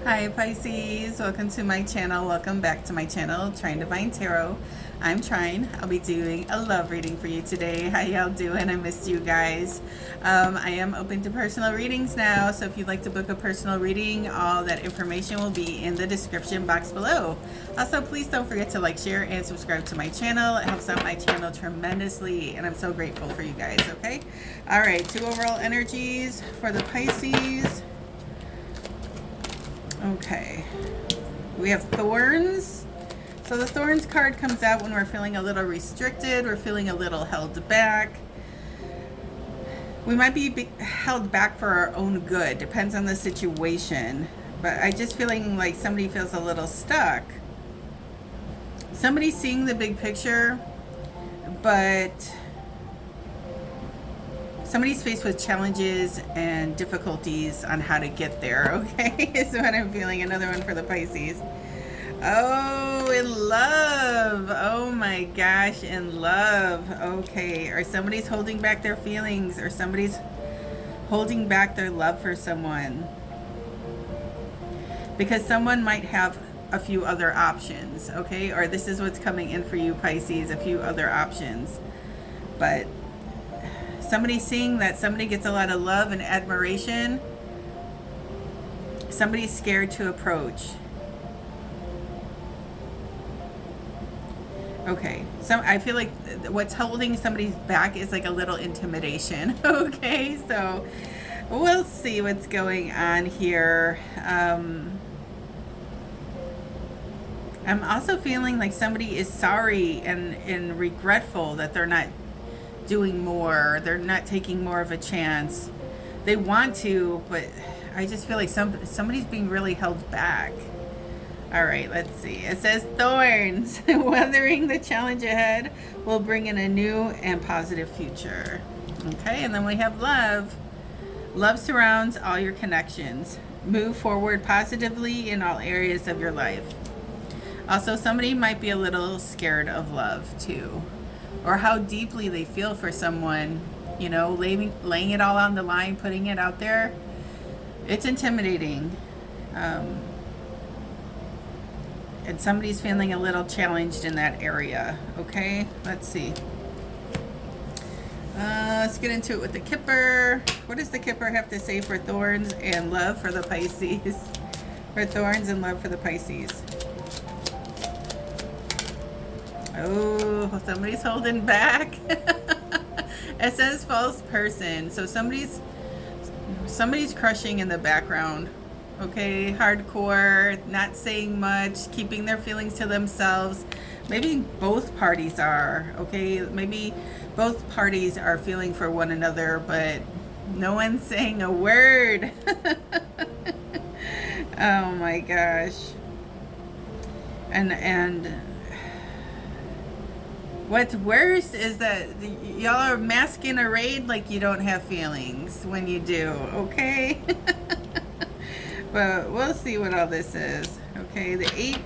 Hi Pisces, welcome to my channel. Welcome back to my channel, Trine Divine Tarot. I'm Trine. I'll be doing a love reading for you today. How y'all doing? I missed you guys. I am open to personal readings now, so if you'd like to book a personal reading, all that information will be in the description box below. Also, please don't forget to like, share, and subscribe to my channel. It helps out my channel tremendously, and I'm so grateful for you guys, okay? All right, 2 overall energies for the Pisces. Okay, we have Thorns. So the Thorns card comes out when we're feeling a little restricted, we're feeling a little held back. We might be held back for our own good, depends on the situation. But I just feeling like somebody feels a little stuck. Somebody's seeing the big picture, but somebody's faced with challenges and difficulties on how to get there, okay? Is what I'm feeling. Another one for the Pisces. Oh, in love. Oh my gosh, in love. Okay, or somebody's holding back their feelings, or somebody's holding back their love for someone. Because someone might have a few other options, okay? Or this is what's coming in for you, Pisces, a few other options. But somebody's seeing that somebody gets a lot of love and admiration. Somebody's scared to approach. Okay, so I feel like what's holding somebody's back is like a little intimidation. Okay, so we'll see what's going on here. I'm also feeling like somebody is sorry and regretful that they're not doing more, they're not taking more of a chance. They want to, but I just feel like somebody's being really held back. All right, let's see. It says Thorns. Weathering the challenge ahead will bring in a new and positive future. Okay, and then we have Love. Love surrounds all your connections. Move forward positively in all areas of your life. Also, somebody might be a little scared of love too, or how deeply they feel for someone, you know, laying it all on the line, putting it out there. It's intimidating. And somebody's feeling a little challenged in that area. Okay, let's see. Let's get into it with the Kipper. What does the Kipper have to say for Thorns and Love for the Pisces? For Thorns and Love for the Pisces. Oh, somebody's holding back. It says false person. So somebody's crushing in the background. Okay, hardcore, not saying much, keeping their feelings to themselves. Maybe both parties are, okay? Maybe both parties are feeling for one another, but no one's saying a word. Oh my gosh. And what's worse is that y'all are masquerading like you don't have feelings when you do, okay? But we'll see what all this is. Okay, the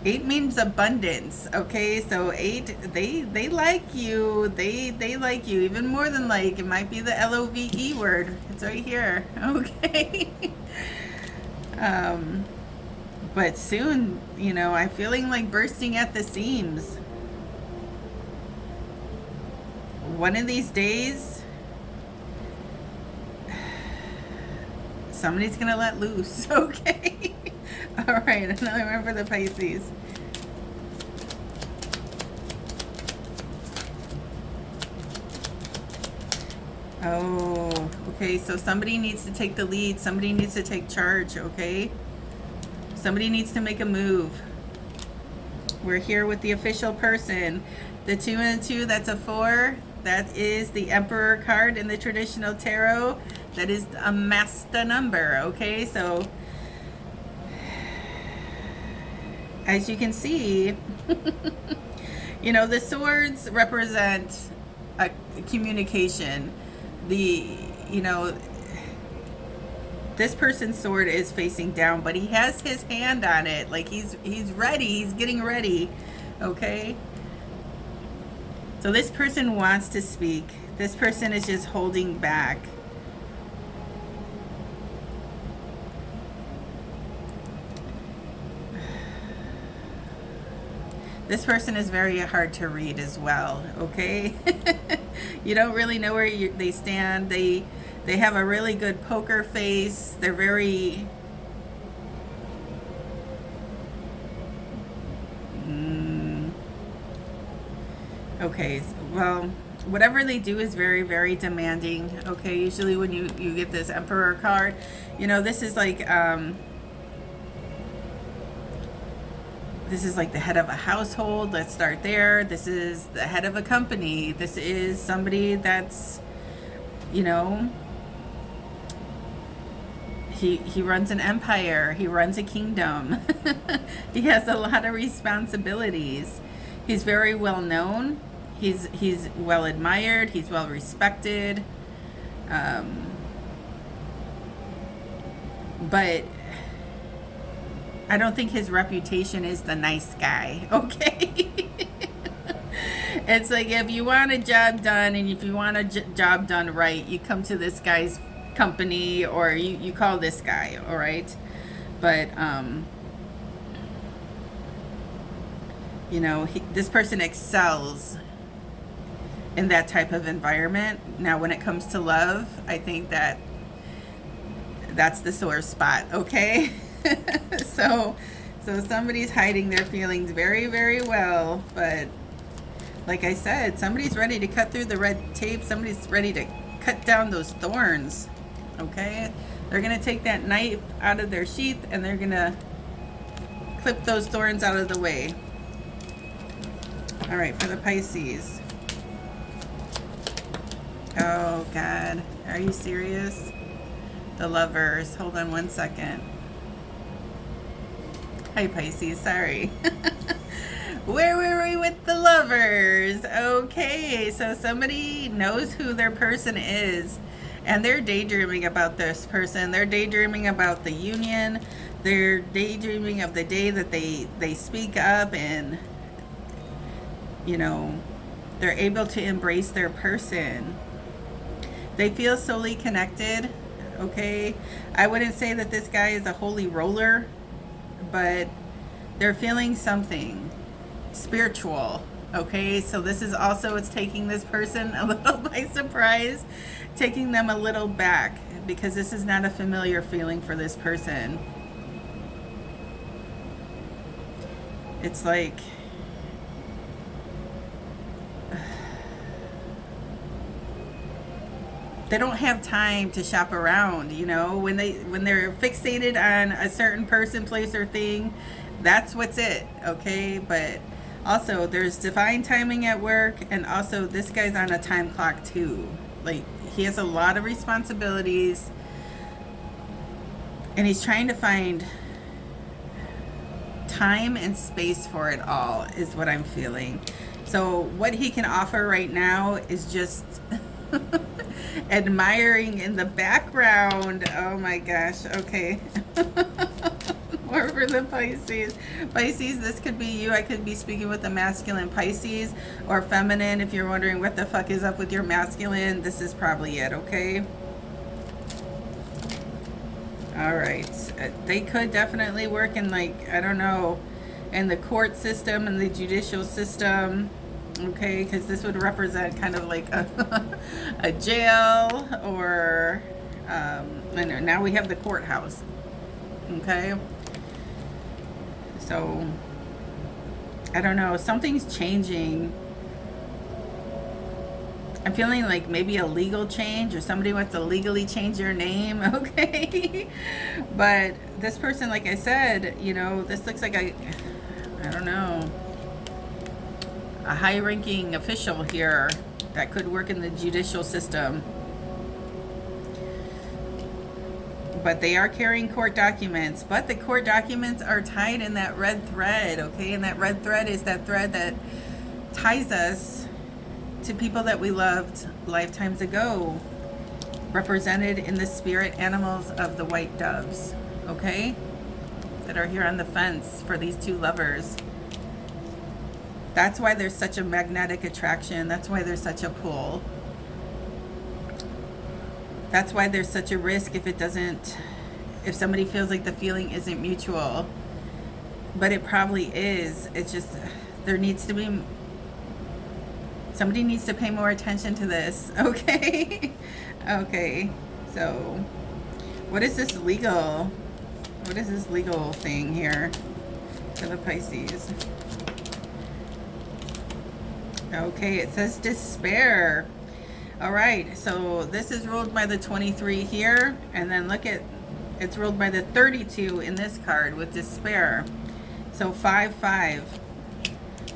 8 means abundance. Okay, so 8, they like you. They like you even more than like. It might be the LOVE word. It's right here. Okay. But soon, you know, I'm feeling like bursting at the seams. One of these days, somebody's gonna let loose, okay? All right, another one for the Pisces. Oh, okay, so somebody needs to take the lead. Somebody needs to take charge, okay? Somebody needs to make a move. We're here with the official person. The 2 and a 2, that's a 4. That is the Emperor card in the traditional tarot. That is a master number, okay? So, as you can see, you know, the swords represent a communication. You know, this person's sword is facing down, but he has his hand on it. Like he's ready, he's getting ready, okay? So this person wants to speak. This person is just holding back. This person is very hard to read as well, okay? You don't really know where they stand. They have a really good poker face. They're very okay, well, whatever they do is very, very demanding. Okay, usually when you get this Emperor card, this is like the head of a household. Let's start there. This is the head of a company. This is somebody that's, he runs an empire. He runs a kingdom. He has a lot of responsibilities. He's very well known. He's well admired. He's well respected. But I don't think his reputation is the nice guy, okay? It's like if you want a job done and if you want a job done right, you come to this guy's company or you call this guy, all right? But, this person excels in that type of environment. Now, when it comes to love, I think that's the sore spot, okay? So somebody's hiding their feelings very, very well, but like I said, somebody's ready to cut through the red tape. Somebody's ready to cut down those thorns, okay? They're going to take that knife out of their sheath and they're going to clip those thorns out of the way. All right, for the Pisces. Oh, God. Are you serious? The Lovers. Hold on one second. Hi, Pisces. Sorry. Where were we with the Lovers? Okay, so somebody knows who their person is, and they're daydreaming about this person. They're daydreaming about the union. They're daydreaming of the day that they speak up and, they're able to embrace their person. They feel solely connected, okay? I wouldn't say that this guy is a holy roller, but they're feeling something spiritual, okay? So this is also, it's taking this person a little by surprise, taking them a little back, because this is not a familiar feeling for this person. It's like they don't have time to shop around, when they're fixated on a certain person, place, or thing, that's what's it, okay? But also there's divine timing at work, and also this guy's on a time clock too. Like, he has a lot of responsibilities and he's trying to find time and space for it all, is what I'm feeling. So what he can offer right now is just admiring in the background. Oh my gosh. Okay. More for the Pisces. Pisces, this could be you. I could be speaking with a masculine Pisces or feminine. If you're wondering what the fuck is up with your masculine, this is probably it, okay? All right. They could definitely work in, like, I don't know, in the court system and the judicial system. Okay, because this would represent kind of like a jail, or now we have the courthouse. Okay, so I don't know, something's changing. I'm feeling like maybe a legal change, or somebody wants to legally change your name. Okay, but this person, like I said, this looks like I don't know, a high-ranking official here that could work in the judicial system. But they are carrying court documents. But the court documents are tied in that red thread, okay? And that red thread is that thread that ties us to people that we loved lifetimes ago, represented in the spirit animals of the white doves, okay? That are here on the fence for these two lovers. That's why there's such a magnetic attraction. That's why there's such a pull. That's why there's such a risk if somebody feels like the feeling isn't mutual. But it probably is. It's just There needs to be, somebody needs to pay more attention to this. Okay. Okay. So what is this legal thing here for the Pisces? Okay, it says despair. All right, so this is ruled by the 23 here, and then look at, it's ruled by the 32 in this card with despair. So 5-5.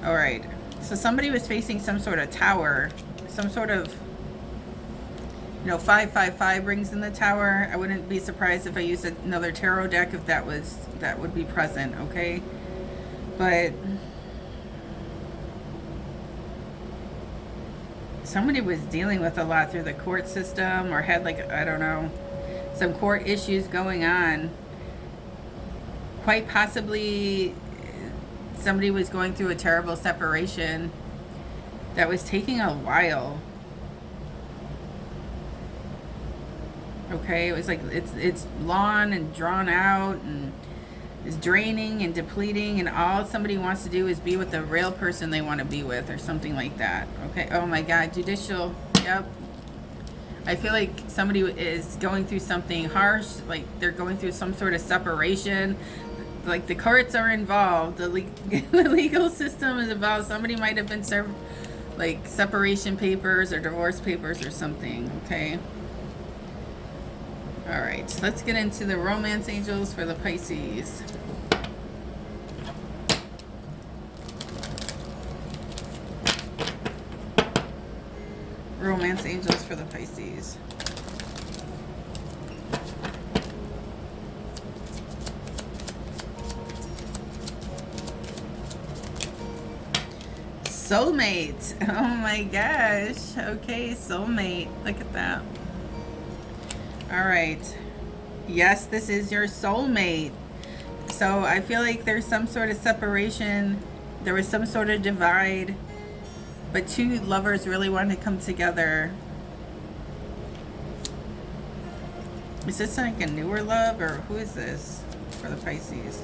All right, so somebody was facing some sort of tower, some sort of, 5-5-5 brings in the tower. I wouldn't be surprised if I used another tarot deck if that would be present, okay? But somebody was dealing with a lot through the court system, or had, like, I don't know, some court issues going on. Quite possibly somebody was going through a terrible separation that was taking a while. Okay, it was like it's long and drawn out and is draining and depleting, and all somebody wants to do is be with the real person they want to be with, or something like that. Okay, oh my God, judicial, yep. I feel like somebody is going through something harsh, like they're going through some sort of separation, like the courts are involved, the legal system is involved. Somebody might have been served like separation papers or divorce papers or something, okay? All right, let's get into the romance angels for the Pisces. Romance angels for the Pisces. Soulmate. Oh my gosh. Okay, soulmate. Look at that. All right. Yes, this is your soulmate. So I feel like there's some sort of separation. There was some sort of divide. But two lovers really want to come together. Is this like a newer love, or who is this for the Pisces?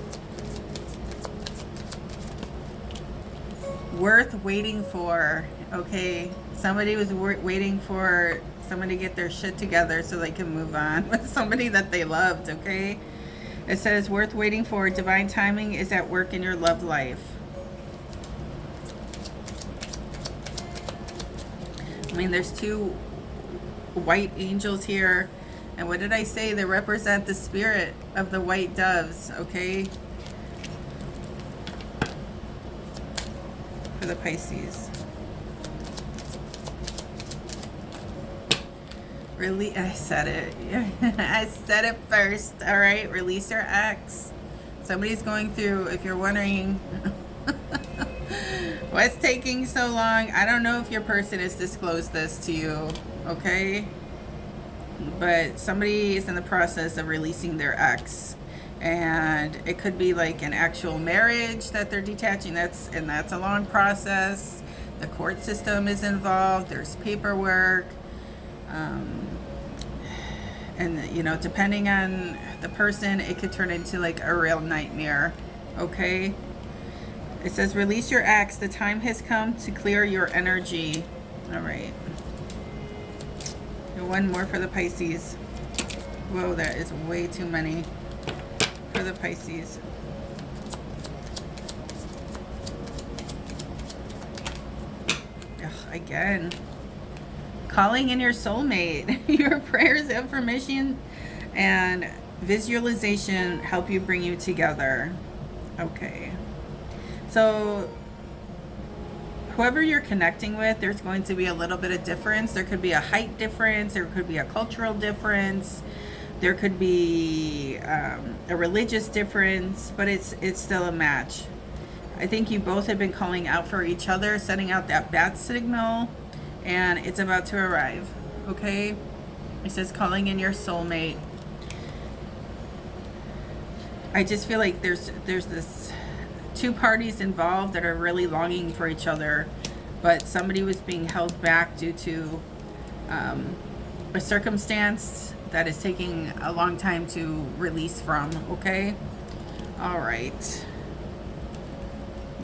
Worth waiting for. Okay, somebody was waiting for somebody to get their shit together so they can move on with somebody that they loved, okay? It says worth waiting for. Divine timing is at work in your love life. I mean, there's two white angels here. And what did I say? They represent the spirit of the white doves, okay? For the Pisces. Really, I said it. I said it first. All right, release your ex. Somebody's going through, if you're wondering what's taking so long, I don't know if your person has disclosed this to you, okay? But somebody is in the process of releasing their ex, and it could be like an actual marriage that they're detaching. That's a long process. The court system is involved. There's paperwork. And depending on the person, it could turn into like a real nightmare, okay? It says release your ex. The time has come to clear your energy. All right. And one more for the Pisces. Whoa, that is way too many for the Pisces. Ugh, again. Calling in your soulmate. Your prayers, affirmation, and visualization help you bring you together. Okay. So whoever you're connecting with, there's going to be a little bit of difference. There could be a height difference. There could be a cultural difference. There could be a religious difference, but it's still a match. I think you both have been calling out for each other, sending out that bat signal, and it's about to arrive, okay? It says calling in your soulmate. I just feel like there's this two parties involved that are really longing for each other, but somebody was being held back due to a circumstance that is taking a long time to release from, okay? All right.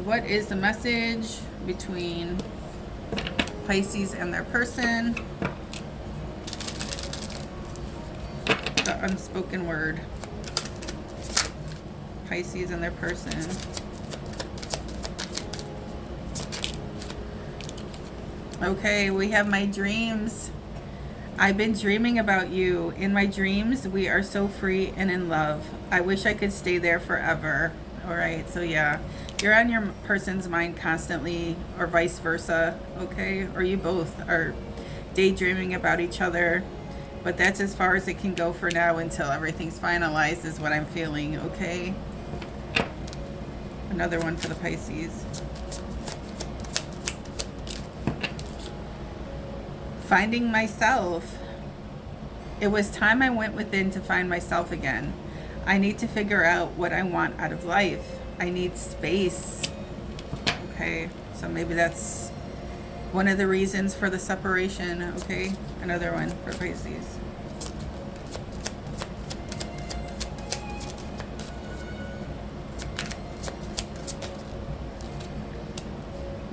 What is the message between Pisces and their person? The unspoken word. Pisces and their person. Okay, we have my dreams. I've been dreaming about you. In my dreams, we are so free and in love. I wish I could stay there forever. All right, so yeah, you're on your person's mind constantly, or vice versa, okay? Or you both are daydreaming about each other. But that's as far as it can go for now until everything's finalized, is what I'm feeling, okay? Another one for the Pisces. Finding myself. It was time I went within to find myself again. I need to figure out what I want out of life. I need space. Okay, so maybe that's one of the reasons for the separation, okay? Another one for Pisces.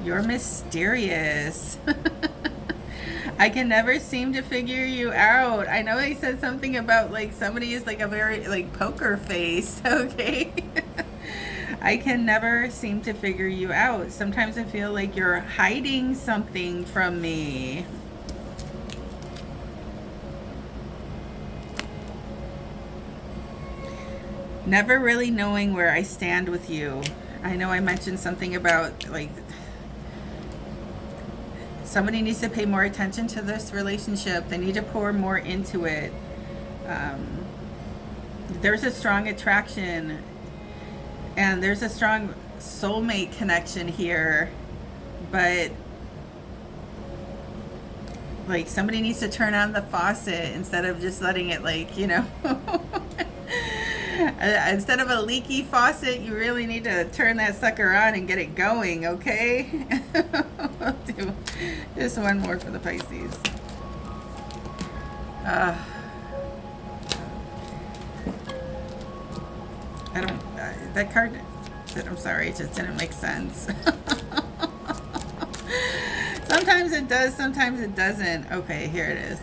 You're mysterious. I can never seem to figure you out. I know he said something about like somebody is like a very like poker face, okay? I can never seem to figure you out. Sometimes I feel like you're hiding something from me. Never really knowing where I stand with you. I know I mentioned something about like somebody needs to pay more attention to this relationship. They need to pour more into it. There's a strong attraction and there's a strong soulmate connection here, but like somebody needs to turn on the faucet instead of just letting it like, you know, instead of a leaky faucet, you really need to turn that sucker on and get it going, okay? I'll do just one more for the Pisces. I don't, that card, I'm sorry, it just didn't make sense. Sometimes it does, sometimes it doesn't. Okay, here it is.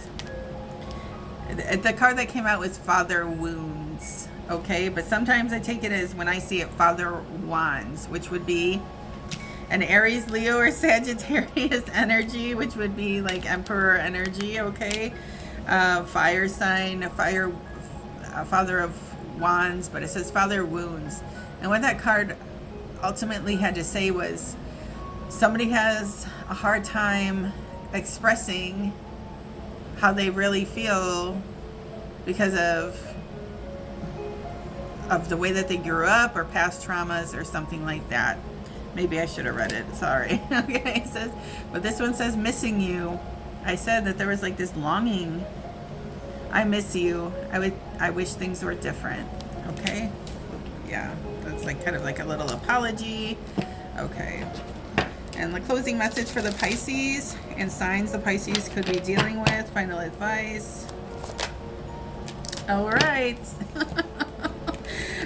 The card that came out was Father Wounds. Okay, but sometimes I take it as, when I see it, Father Wands, which would be an Aries, Leo, or Sagittarius energy, which would be like Emperor energy, okay? Fire sign, Father of Wands, but it says Father Wounds. And what that card ultimately had to say was, somebody has a hard time expressing how they really feel because of the way that they grew up or past traumas or something like that. Maybe I should have read it. Sorry. Okay, it says, but this one says missing you. I said that there was like this longing. I miss you. I wish things were different. Okay. Yeah, that's like kind of like a little apology. Okay. And the closing message for the Pisces and signs the Pisces could be dealing with. Final advice. All right.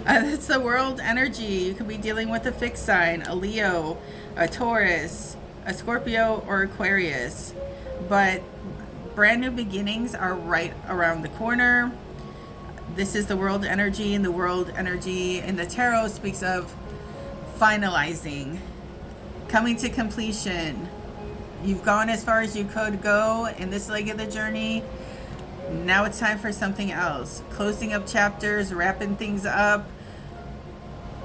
It's the world energy. You could be dealing with a fixed sign, a Leo, a Taurus, a Scorpio, or Aquarius. But brand new beginnings are right around the corner. This is the world energy, and the world energy in the tarot speaks of finalizing, coming to completion. You've gone as far as you could go in this leg of the journey. Now it's time for something else. Closing up chapters, wrapping things up,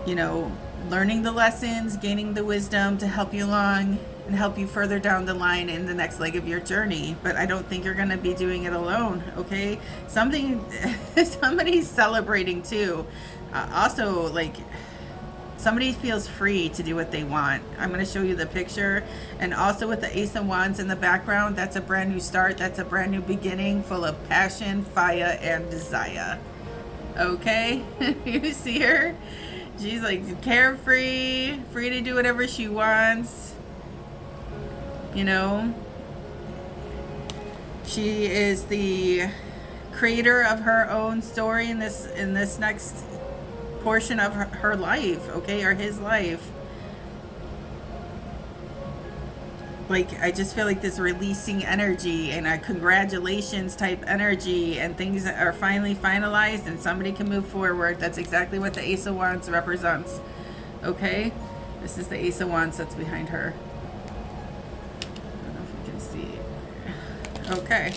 you know, learning the lessons, gaining the wisdom to help you along and help you further down the line in the next leg of your journey. But I don't think you're going to be doing it alone, okay? Somebody's celebrating too. Also, like, somebody feels free to do what they want. I'm going to show you the picture. And also with the Ace of Wands in the background, that's a brand new start. That's a brand new beginning full of passion, fire, and desire. Okay? You see her? She's like carefree, free to do whatever she wants. You know? She is the creator of her own story in this next portion of her life, okay, or his life. like I just feel like this releasing energy and a congratulations type energy, and things that are finally finalized and somebody can move forward. That's exactly what the Ace of Wands represents. Okay, this is the Ace of Wands that's behind her. I don't know if you can see. Okay,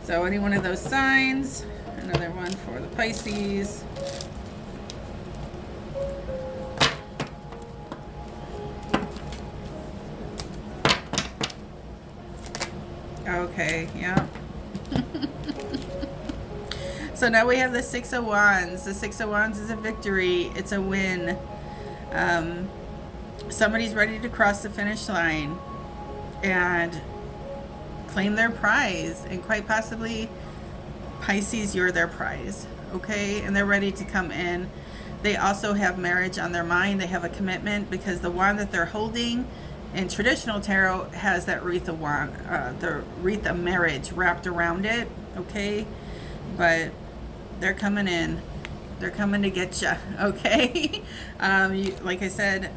so any one of those signs. Another one for the Pisces. Okay, yeah. So now we have the Six of Wands. The Six of Wands is a victory. It's a win. Somebody's ready to cross the finish line and claim their prize. And quite possibly, Pisces, you're their prize. Okay? And they're ready to come in. They also have marriage on their mind. They have a commitment because the wand that they're holding in traditional tarot has that wreath of wand, the wreath of marriage wrapped around it. Okay? But they're coming in. They're coming to get you. Okay? Like I said,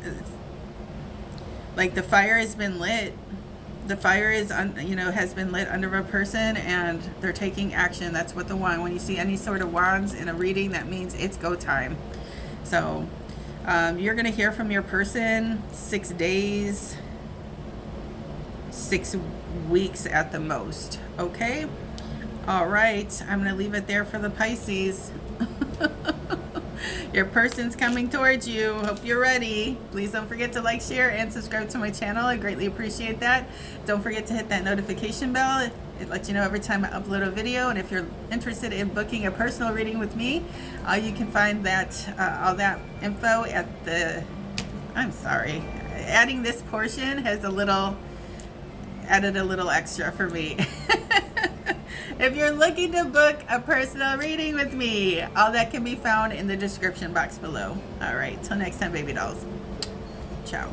like the fire has been lit. The fire is, has been lit under a person, and they're taking action. That's what the wand. When you see any sort of wands in a reading, that means it's go time. So you're going to hear from your person 6 days, 6 weeks at the most. Okay? All right. I'm going to leave it there for the Pisces. Your person's coming towards you. Hope you're ready. Please don't forget to like, share, and subscribe to my channel. I greatly appreciate that. Don't forget to hit that notification bell. It lets you know every time I upload a video. And if you're interested in booking a personal reading with me, you can find that all that info at the... I'm sorry. Adding this portion has added a little extra for me. If you're looking to book a personal reading with me, all that can be found in the description box below. All right, till next time, baby dolls. Ciao.